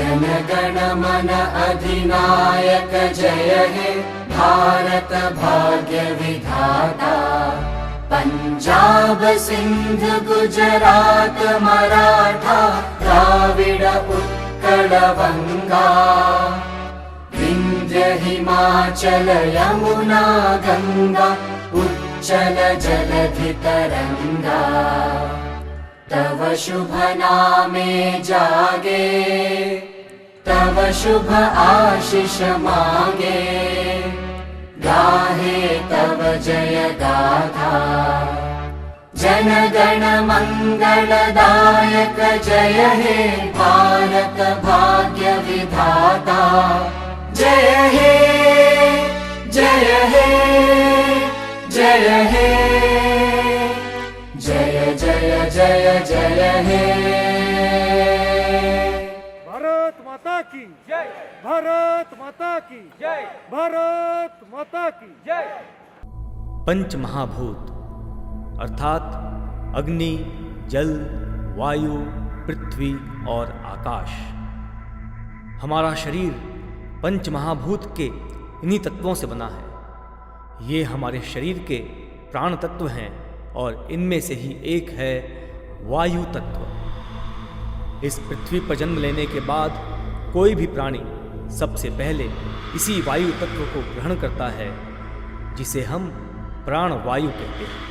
जनगण मन अधिनायक जय हे भारत भाग्य विधाता। पंजाब सिंध गुजरात मराठा द्राविड़ उत्कल बंगा। विंध्य हिमाचल यमुना गंगा उच्चल जलधि तरंगा। तव शुभ नामे जागे तव शुभ आशीष मांगे। गाहे तव जय गाथा जनगण मंगलदायक जय हे भारत भाग्य विधाता। जय हे जय हे जय हे जय जय जय जय हे। भारत माता की जय, भारत माता की जय, भारत माता की जय। पंच महाभूत अर्थात अग्नि, जल, वायु, पृथ्वी और आकाश। हमारा शरीर पंच महाभूत के इन्हीं तत्वों से बना है। ये हमारे शरीर के प्राण तत्व हैं और इनमें से ही एक है वायु तत्व। इस पृथ्वी पर जन्म लेने के बाद कोई भी प्राणी सबसे पहले इसी वायु तत्व को ग्रहण करता है, जिसे हम प्राण वायु कहते हैं।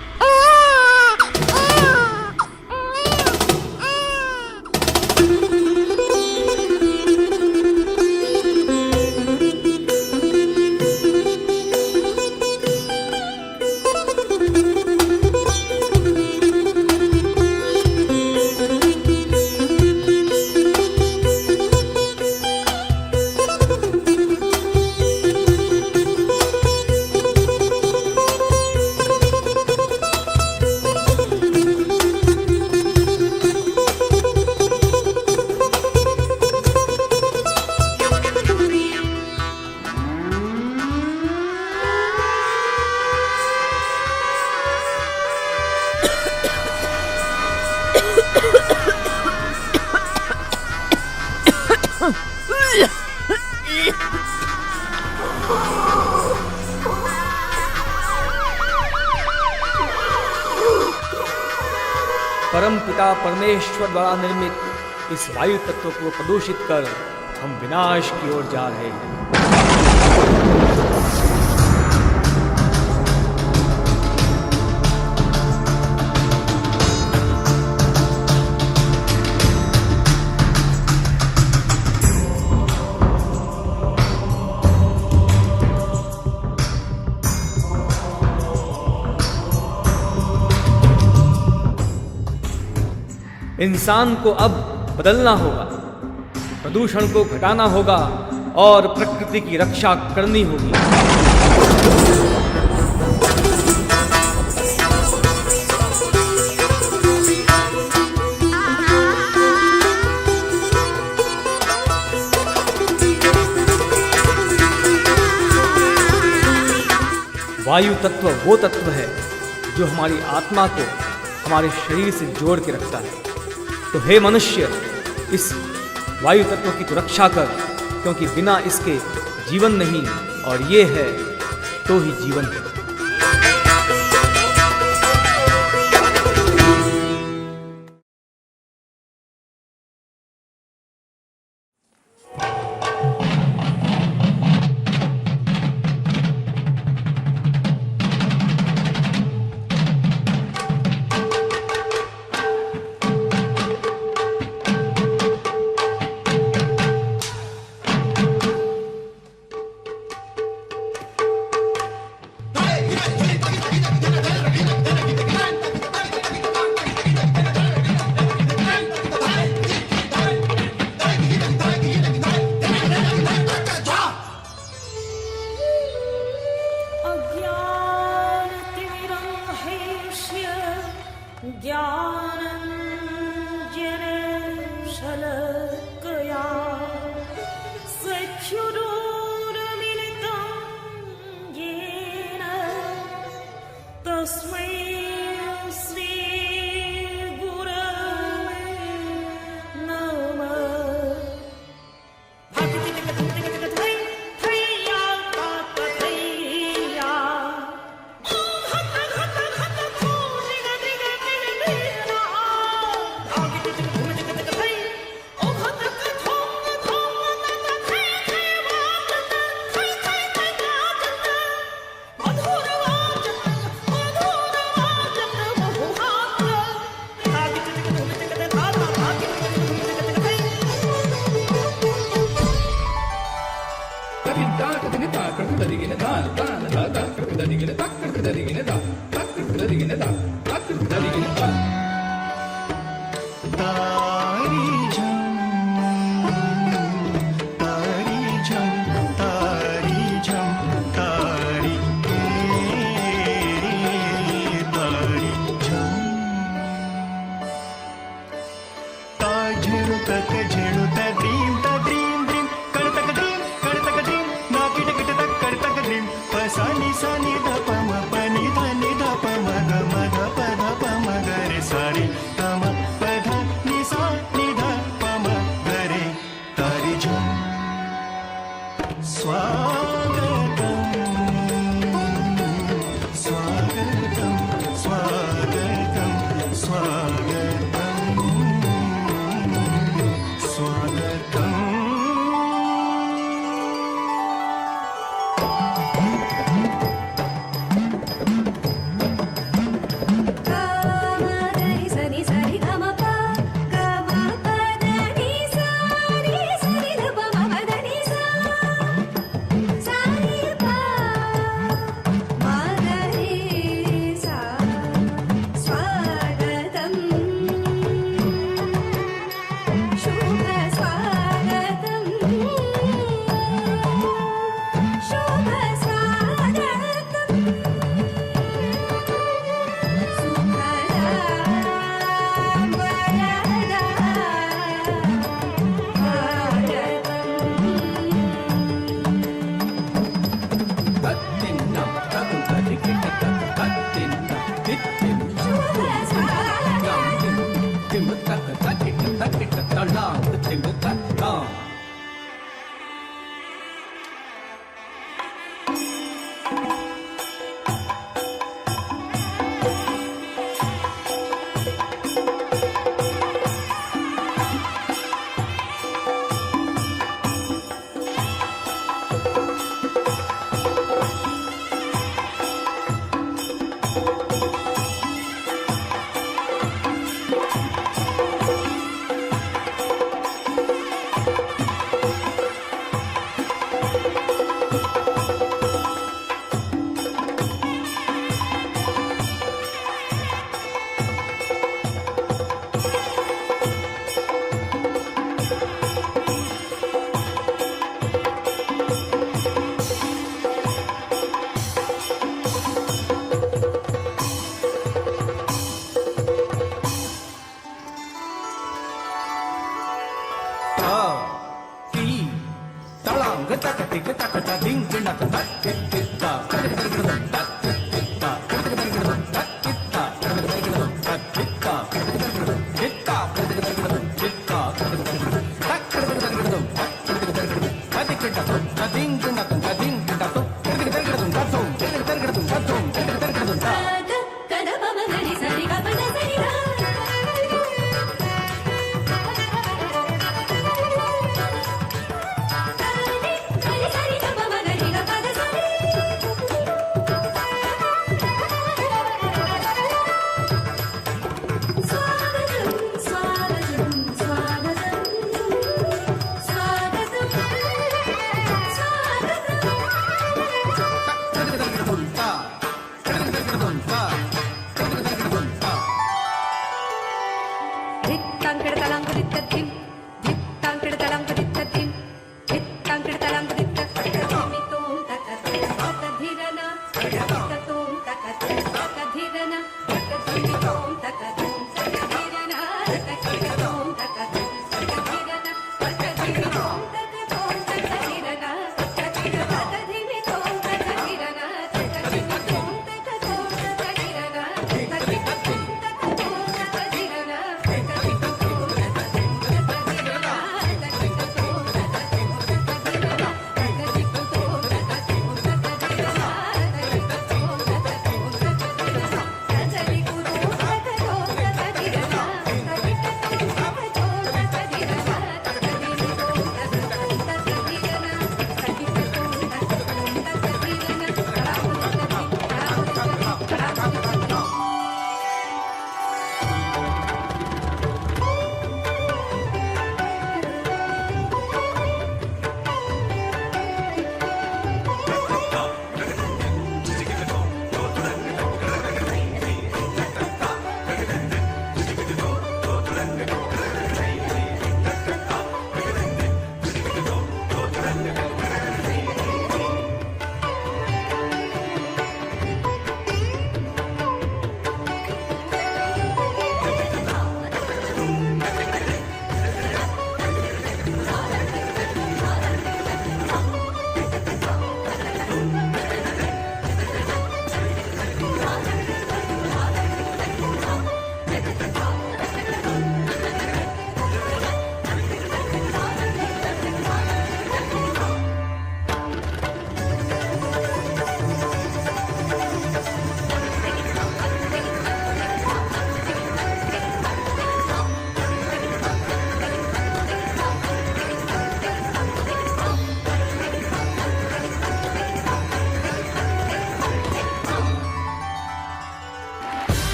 परम पिता परमेश्वर द्वारा निर्मित इस वायु तत्व को प्रदूषित कर हम विनाश की ओर जा रहे हैं। इंसान को अब बदलना होगा, प्रदूषण को घटाना होगा और प्रकृति की रक्षा करनी होगी। वायु तत्व वो तत्व है जो हमारी आत्मा को हमारे शरीर से जोड़ के रखता है। तो हे मनुष्य, इस वायु तत्व की तो रक्षा कर, क्योंकि बिना इसके जीवन नहीं, और ये है तो ही जीवन है।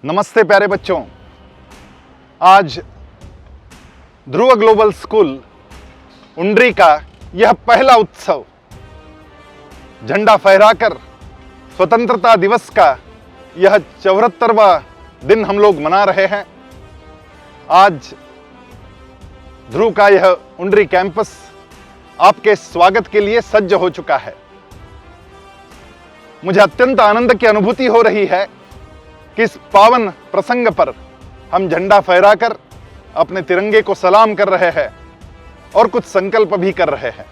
नमस्ते प्यारे बच्चों। आज ध्रुव ग्लोबल स्कूल उंडरी का यह पहला उत्सव झंडा फहराकर स्वतंत्रता दिवस का यह 74वां दिन हम लोग मना रहे हैं। आज ध्रुव का यह उंडरी कैंपस आपके स्वागत के लिए सज्ज हो चुका है। मुझे अत्यंत आनंद की अनुभूति हो रही है कि इस पावन प्रसंग पर हम झंडा फहराकर अपने तिरंगे को सलाम कर रहे हैं और कुछ संकल्प भी कर रहे हैं,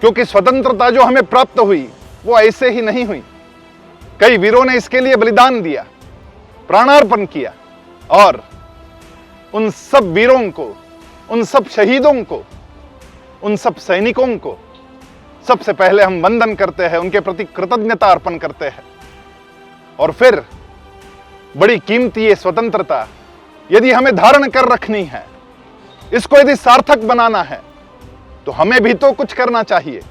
क्योंकि स्वतंत्रता जो हमें प्राप्त हुई वो ऐसे ही नहीं हुई। कई वीरों ने इसके लिए बलिदान दिया, प्राणार्पण किया, और उन सब वीरों को, उन सब शहीदों को, उन सब सैनिकों को सबसे पहले हम वंदन करते हैं, उनके प्रति कृतज्ञता अर्पण करते हैं। और फिर बड़ी कीमती ये स्वतंत्रता यदि हमें धारण कर रखनी है, इसको यदि सार्थक बनाना है, तो हमें भी तो कुछ करना चाहिए।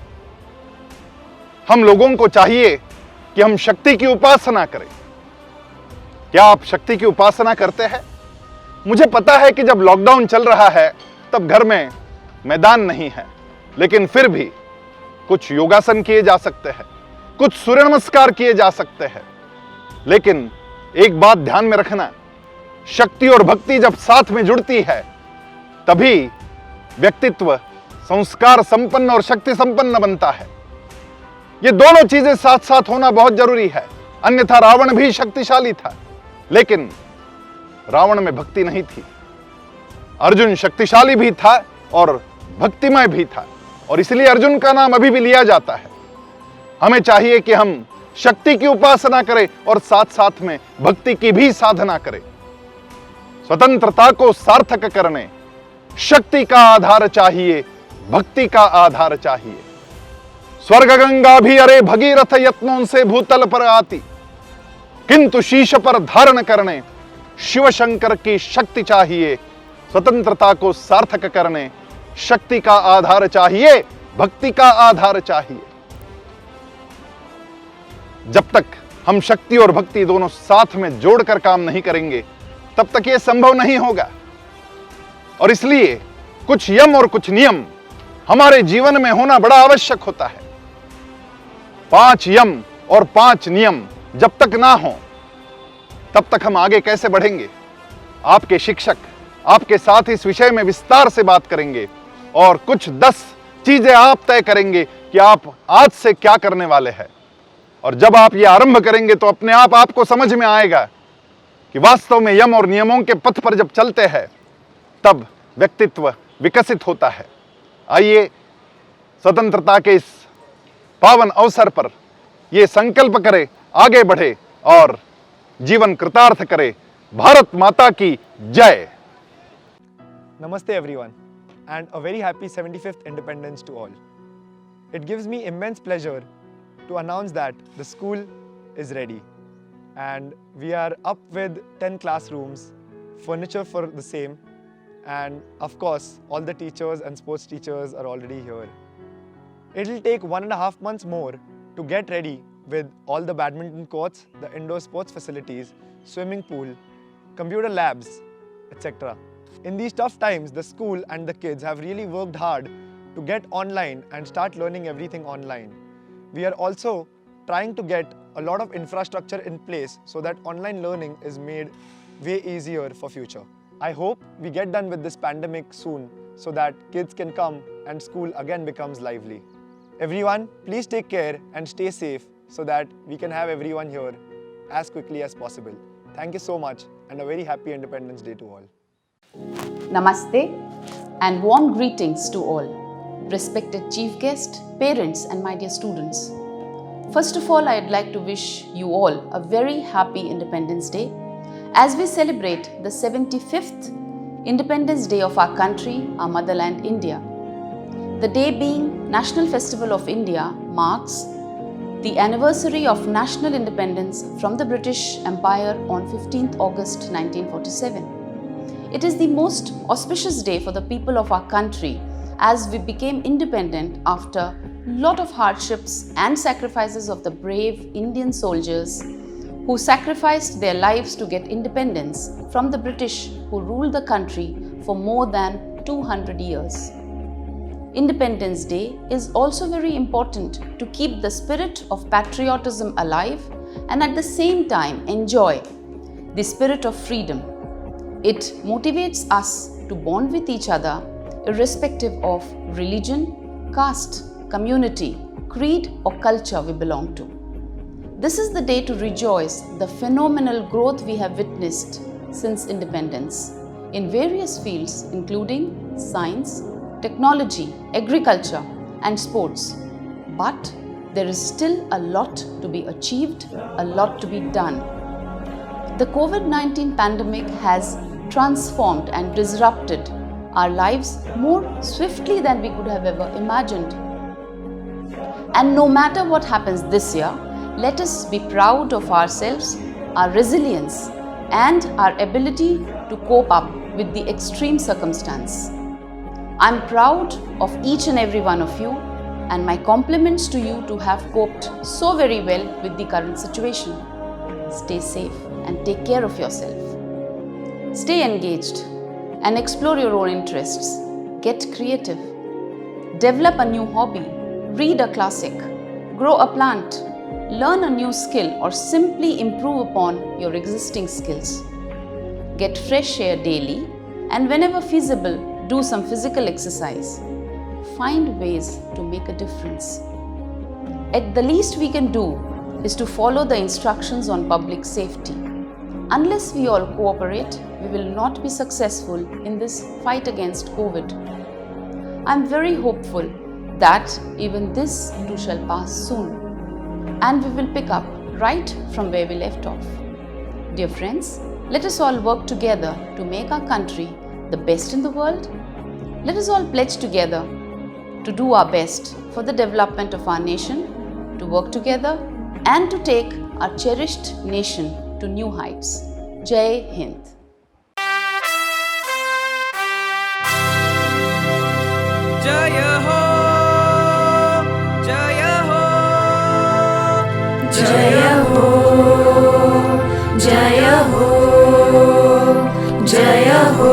हम लोगों को चाहिए कि हम शक्ति की उपासना करें। क्या आप शक्ति की उपासना करते हैं? मुझे पता है कि जब लॉकडाउन चल रहा है तब घर में मैदान नहीं है, लेकिन फिर भी कुछ योगासन किए जा सकते हैं, कुछ सूर्य नमस्कार किए जा सकते हैं। लेकिन एक बात ध्यान में रखना, शक्ति और भक्ति जब साथ में जुड़ती है तभी व्यक्तित्व संस्कार संपन्न और शक्ति संपन्न बनता है। ये दोनों चीजें साथ साथ होना बहुत जरूरी है, अन्यथा रावण भी शक्तिशाली था, लेकिन रावण में भक्ति नहीं थी। अर्जुन शक्तिशाली भी था और भक्तिमय भी था, और इसलिए अर्जुन का नाम अभी भी लिया जाता है। हमें चाहिए कि हम शक्ति की उपासना करें और साथ साथ में भक्ति की भी साधना करें। स्वतंत्रता को सार्थक करने शक्ति का आधार चाहिए, भक्ति का आधार चाहिए। स्वर्ग गंगा भी अरे भगीरथ यत्नों से भूतल पर आती, किंतु शीश पर धारण करने शिव शंकर की शक्ति चाहिए। स्वतंत्रता को सार्थक करने शक्ति का आधार चाहिए, भक्ति का आधार चाहिए। जब तक हम शक्ति और भक्ति दोनों साथ में जोड़कर काम नहीं करेंगे तब तक यह संभव नहीं होगा। और इसलिए कुछ यम और कुछ नियम हमारे जीवन में होना बड़ा आवश्यक होता है। 5 यम और 5 नियम जब तक ना हो तब तक हम आगे कैसे बढ़ेंगे? आपके शिक्षक आपके साथ इस विषय में विस्तार से बात करेंगे और कुछ 10 चीजें आप तय करेंगे कि आप आज से क्या करने वाले हैं। और जब आप ये आरंभ करेंगे तो अपने आप आपको समझ में आएगा कि वास्तव में यम और नियमों के पथ पर जब चलते हैं तब व्यक्तित्व विकसित होता है। आइए स्वतंत्रता के इस पावन अवसर पर ये संकल्प करें, आगे बढ़े और जीवन कृतार्थ करे। भारत माता की जय। Namaste everyone, and a very happy 75th Independence to all. It gives me immense pleasure to announce that the school is ready, and we are up with 10 classrooms, furniture for the same, and of course all the teachers and sports teachers are already here. It will take 1.5 months more to get ready with all the badminton courts, the indoor sports facilities, swimming pool, computer labs, etc. In these tough times, the school and the kids have really worked hard to get online and start learning everything online. We are also trying to get a lot of infrastructure in place so that online learning is made way easier for future. I hope we get done with this pandemic soon so that kids can come and school again becomes lively. Everyone, please take care and stay safe so that we can have everyone here as quickly as possible. Thank you so much and a very happy Independence Day to all. Namaste and warm greetings to all, respected chief guest, parents and my dear students. First of all, I'd like to wish you all a very happy Independence Day as we celebrate the 75th Independence Day of our country, our motherland India. The day being National Festival of India marks the anniversary of national independence from the British Empire on 15th August 1947. It is the most auspicious day for the people of our country as we became independent after a lot of hardships and sacrifices of the brave Indian soldiers who sacrificed their lives to get independence from the British who ruled the country for more than 200 years. Independence Day is also very important to keep the spirit of patriotism alive and at the same time enjoy the spirit of freedom. It motivates us to bond with each other irrespective of religion, caste, community, creed or culture we belong to. This is the day to rejoice the phenomenal growth we have witnessed since independence in various fields including science, technology, agriculture and sports. But there is still a lot to be achieved, a lot to be done. The COVID-19 pandemic has transformed and disrupted our lives more swiftly than we could have ever imagined. And no matter what happens this year, let us be proud of ourselves, our resilience and our ability to cope up with the extreme circumstance. I'm proud of each and every one of you and my compliments to you to have coped so very well with the current situation. Stay safe and take care of yourself. Stay engaged and explore your own interests. Get creative. Develop a new hobby. Read a classic. Grow a plant. Learn a new skill or simply improve upon your existing skills. Get fresh air daily and whenever feasible, do some physical exercise. Find ways to make a difference. At the least we can do is to follow the instructions on public safety. Unless we all cooperate, we will not be successful in this fight against COVID. I am very hopeful that even this too shall pass soon and we will pick up right from where we left off. Dear friends, let us all work together to make our country the best in the world. Let us all pledge together to do our best for the development of our nation, to work together and to take our cherished nation to new heights. Jai Hind. Jaya ho, Jaya ho, Jaya ho, Jaya ho, Jaya ho.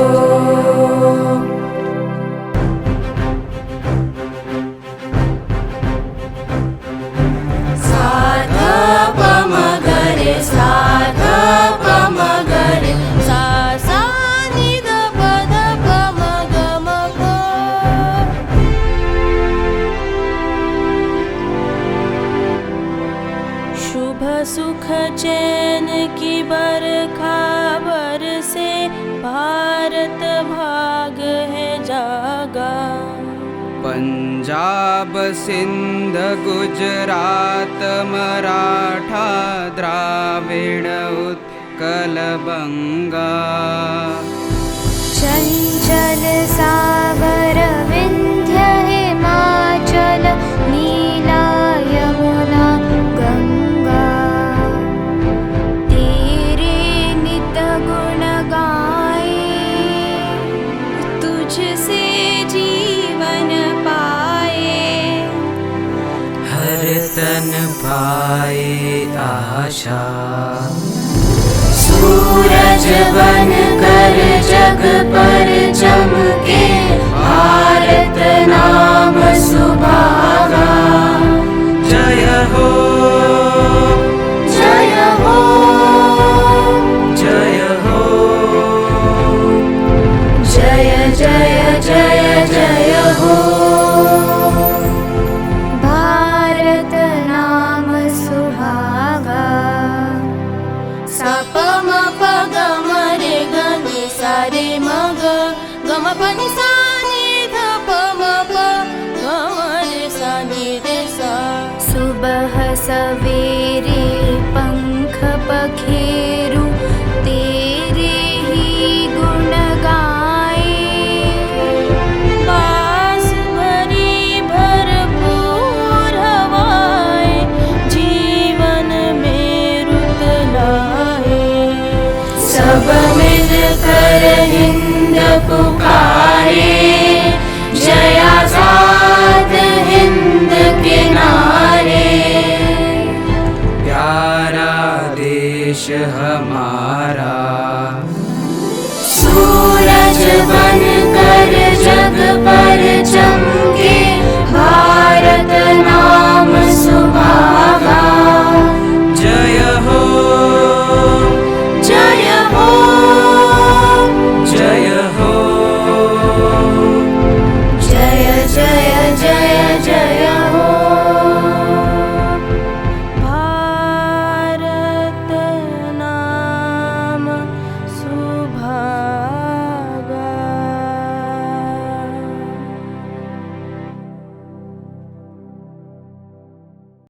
सुख चैन की बरखा बरसे भारत भाग है जागा पंजाब सिंध गुजरात मराठा द्राविड़ उत्कल बंगा चंचल सागर विंध्य हिमाचल नीला यमुना गंगा तेरे नित गुण गाए तुझसे जीवन पाए हर तन पाए आशा सूरज बन कर जग पर चमके भारत नाम सुभागा जय हो जय हो जय हो जय जय जय जय हो भारत नाम सुहागा साप म प ग म रे ग नि सा रे म ग ग म प नि